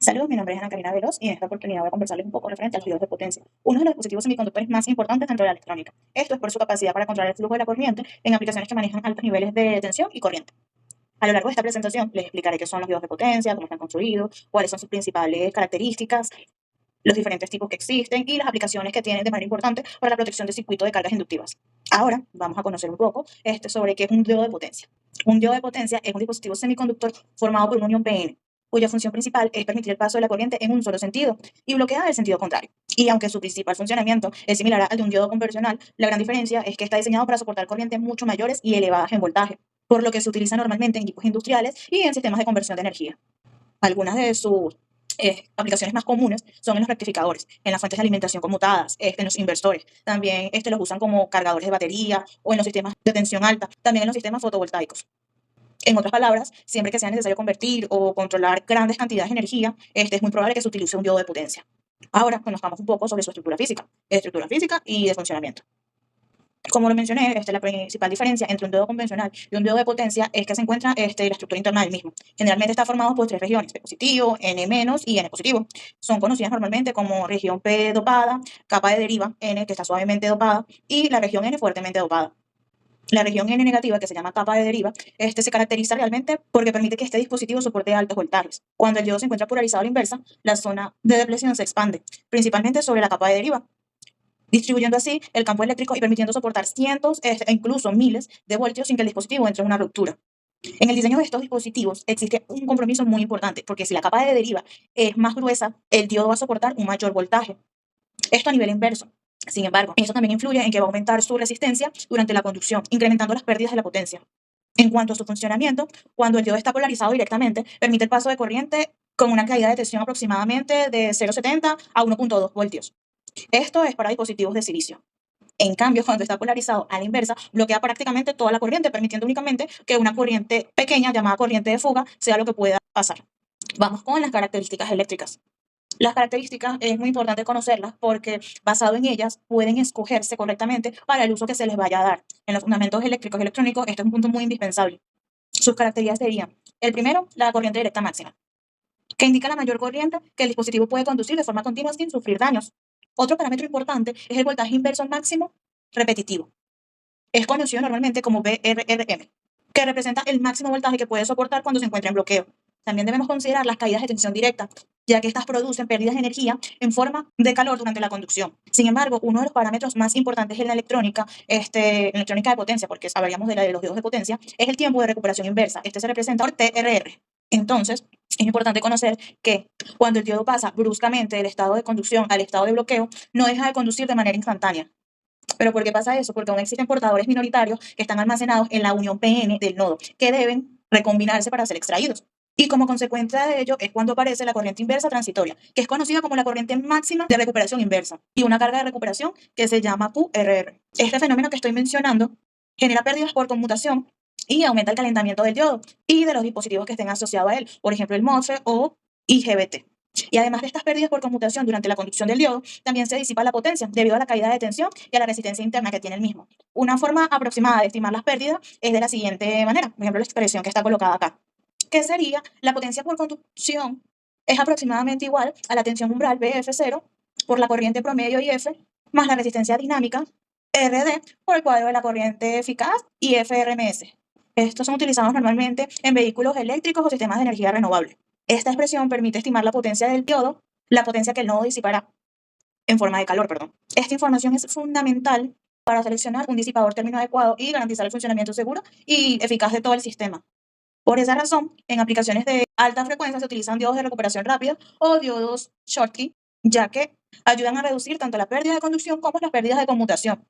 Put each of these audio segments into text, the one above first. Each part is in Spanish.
Saludos, mi nombre es Ana Karina Veloz y en esta oportunidad voy a conversarles un poco referente a los diodos de potencia, uno de los dispositivos semiconductores más importantes dentro de la electrónica. Esto es por su capacidad para controlar el flujo de la corriente en aplicaciones que manejan altos niveles de tensión y corriente. A lo largo de esta presentación les explicaré qué son los diodos de potencia, cómo están construidos, cuáles son sus principales características, los diferentes tipos que existen y las aplicaciones que tienen de manera importante para la protección de circuitos de cargas inductivas. Ahora vamos a conocer un poco sobre qué es un diodo de potencia. Un diodo de potencia es un dispositivo semiconductor formado por una unión PN, cuya función principal es permitir el paso de la corriente en un solo sentido y bloquear el sentido contrario. Y aunque su principal funcionamiento es similar al de un diodo convencional, la gran diferencia es que está diseñado para soportar corrientes mucho mayores y elevadas en voltaje, por lo que se utiliza normalmente en equipos industriales y en sistemas de conversión de energía. Algunas de sus aplicaciones más comunes son en los rectificadores, en las fuentes de alimentación conmutadas, en los inversores. También los usan como cargadores de batería o en los sistemas de tensión alta, también en los sistemas fotovoltaicos. En otras palabras, siempre que sea necesario convertir o controlar grandes cantidades de energía, es muy probable que se utilice un diodo de potencia. Ahora conozcamos un poco sobre su estructura física y de funcionamiento. Como lo mencioné, la principal diferencia entre un diodo convencional y un diodo de potencia es que se encuentra la estructura interna del mismo. Generalmente está formado por tres regiones, P positivo, N- y N positivo. Son conocidas normalmente como región P dopada, capa de deriva N que está suavemente dopada y la región N fuertemente dopada. La región N negativa, que se llama capa de deriva, se caracteriza realmente porque permite que este dispositivo soporte altos voltajes. Cuando el diodo se encuentra polarizado a la inversa, la zona de depresión se expande, principalmente sobre la capa de deriva, distribuyendo así el campo eléctrico y permitiendo soportar cientos e incluso miles de voltios sin que el dispositivo entre en una ruptura. En el diseño de estos dispositivos existe un compromiso muy importante, porque si la capa de deriva es más gruesa, el diodo va a soportar un mayor voltaje. Esto a nivel inverso. Sin embargo, eso también influye en que va a aumentar su resistencia durante la conducción, incrementando las pérdidas de la potencia. En cuanto a su funcionamiento, cuando el diodo está polarizado directamente, permite el paso de corriente con una caída de tensión aproximadamente de 0,70 a 1,2 voltios. Esto es para dispositivos de silicio. En cambio, cuando está polarizado a la inversa, bloquea prácticamente toda la corriente, permitiendo únicamente que una corriente pequeña, llamada corriente de fuga, sea lo que pueda pasar. Vamos con las características eléctricas. Las características es muy importante conocerlas porque basado en ellas pueden escogerse correctamente para el uso que se les vaya a dar. En los fundamentos eléctricos y electrónicos esto es un punto muy indispensable. Sus características serían, el primero, la corriente directa máxima, que indica la mayor corriente que el dispositivo puede conducir de forma continua sin sufrir daños. Otro parámetro importante es el voltaje inverso máximo repetitivo. Es conocido normalmente como VRRM, que representa el máximo voltaje que puede soportar cuando se encuentra en bloqueo. También debemos considerar las caídas de tensión directa, ya que estas producen pérdidas de energía en forma de calor durante la conducción. Sin embargo, uno de los parámetros más importantes en la electrónica, electrónica de potencia, porque hablaríamos de la de los diodos de potencia, es el tiempo de recuperación inversa. Este se representa por TRR. Entonces, es importante conocer que cuando el diodo pasa bruscamente del estado de conducción al estado de bloqueo, no deja de conducir de manera instantánea. ¿Pero por qué pasa eso? Porque aún existen portadores minoritarios que están almacenados en la unión PN del nodo, que deben recombinarse para ser extraídos. Y como consecuencia de ello es cuando aparece la corriente inversa transitoria, que es conocida como la corriente máxima de recuperación inversa, y una carga de recuperación que se llama QRR. Este fenómeno que estoy mencionando genera pérdidas por conmutación y aumenta el calentamiento del diodo y de los dispositivos que estén asociados a él, por ejemplo el MOSFET o IGBT. Y además de estas pérdidas por conmutación durante la conducción del diodo, también se disipa la potencia debido a la caída de tensión y a la resistencia interna que tiene el mismo. Una forma aproximada de estimar las pérdidas es de la siguiente manera, por ejemplo la expresión que está colocada acá, que sería la potencia por conducción es aproximadamente igual a la tensión umbral BF0 por la corriente promedio IF más la resistencia dinámica RD por el cuadro de la corriente eficaz IFRMS. Estos son utilizados normalmente en vehículos eléctricos o sistemas de energía renovable. Esta expresión permite estimar la potencia del diodo, la potencia que el nodo disipará en forma de calor, perdón. Esta información es fundamental para seleccionar un disipador término adecuado y garantizar el funcionamiento seguro y eficaz de todo el sistema. Por esa razón, en aplicaciones de alta frecuencia se utilizan diodos de recuperación rápida o diodos Schottky, ya que ayudan a reducir tanto la pérdida de conducción como las pérdidas de conmutación.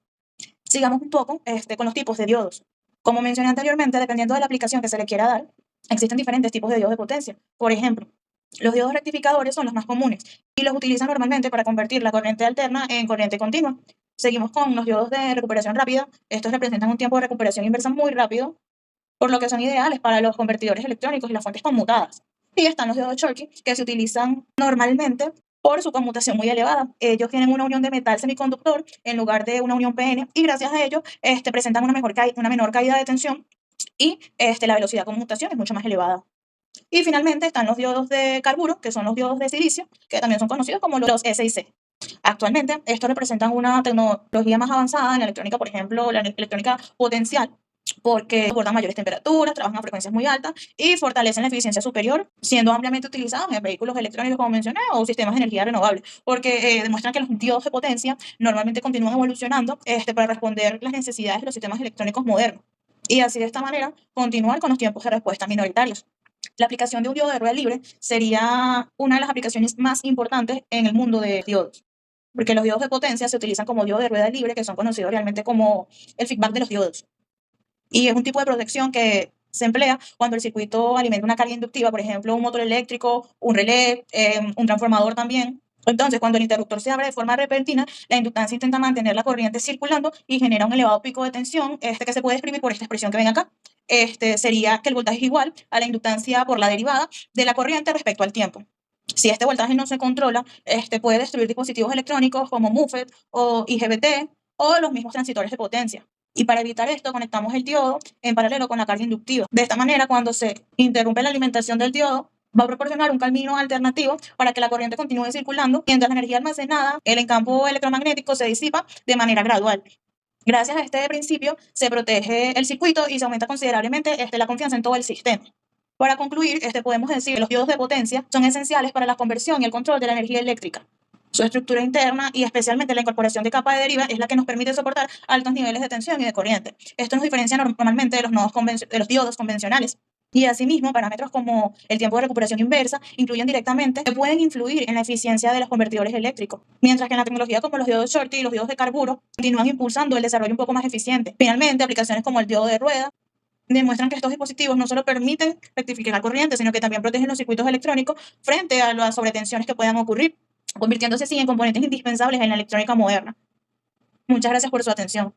Sigamos un poco con los tipos de diodos. Como mencioné anteriormente, dependiendo de la aplicación que se le quiera dar, existen diferentes tipos de diodos de potencia. Por ejemplo, los diodos rectificadores son los más comunes y los utilizan normalmente para convertir la corriente alterna en corriente continua. Seguimos con los diodos de recuperación rápida. Estos representan un tiempo de recuperación inversa muy rápido, por lo que son ideales para los convertidores electrónicos y las fuentes conmutadas. Y están los diodos Schottky, que se utilizan normalmente por su conmutación muy elevada. Ellos tienen una unión de metal semiconductor en lugar de una unión PN y gracias a ello presentan una menor caída de tensión y la velocidad de conmutación es mucho más elevada. Y finalmente están los diodos de carburo, que son los diodos de silicio, que también son conocidos como los SiC. Actualmente, estos representan una tecnología más avanzada en la electrónica, por ejemplo, la electrónica potencial, porque soportan mayores temperaturas, trabajan a frecuencias muy altas y fortalecen la eficiencia superior, siendo ampliamente utilizados en vehículos electrónicos, como mencioné, o sistemas de energía renovable, porque demuestran que los diodos de potencia normalmente continúan evolucionando para responder las necesidades de los sistemas electrónicos modernos. Y así de esta manera continuar con los tiempos de respuesta minoritarios. La aplicación de un diodo de rueda libre sería una de las aplicaciones más importantes en el mundo de diodos, porque los diodos de potencia se utilizan como diodo de rueda libre, que son conocidos realmente como el feedback de los diodos. Y es un tipo de protección que se emplea cuando el circuito alimenta una carga inductiva, por ejemplo, un motor eléctrico, un relé, un transformador también. Entonces, cuando el interruptor se abre de forma repentina, la inductancia intenta mantener la corriente circulando y genera un elevado pico de tensión, que se puede escribir por esta expresión que ven acá. Sería que el voltaje es igual a la inductancia por la derivada de la corriente respecto al tiempo. Si este voltaje no se controla, puede destruir dispositivos electrónicos como MUFET o IGBT o los mismos transitores de potencia. Y para evitar esto, conectamos el diodo en paralelo con la carga inductiva. De esta manera, cuando se interrumpe la alimentación del diodo, va a proporcionar un camino alternativo para que la corriente continúe circulando, mientras la energía almacenada en el campo electromagnético se disipa de manera gradual. Gracias a este principio, se protege el circuito y se aumenta considerablemente la confianza en todo el sistema. Para concluir, podemos decir que los diodos de potencia son esenciales para la conversión y el control de la energía eléctrica. Su estructura interna y especialmente la incorporación de capa de deriva es la que nos permite soportar altos niveles de tensión y de corriente. Esto nos diferencia normalmente de los diodos convencionales. Y asimismo, parámetros como el tiempo de recuperación inversa incluyen directamente que pueden influir en la eficiencia de los convertidores eléctricos, mientras que en la tecnología como los diodos Schottky y los diodos de carburo continúan impulsando el desarrollo un poco más eficiente. Finalmente, aplicaciones como el diodo de rueda demuestran que estos dispositivos no solo permiten rectificar la corriente, sino que también protegen los circuitos electrónicos frente a las sobretensiones que puedan ocurrir, convirtiéndose así en componentes indispensables en la electrónica moderna. Muchas gracias por su atención.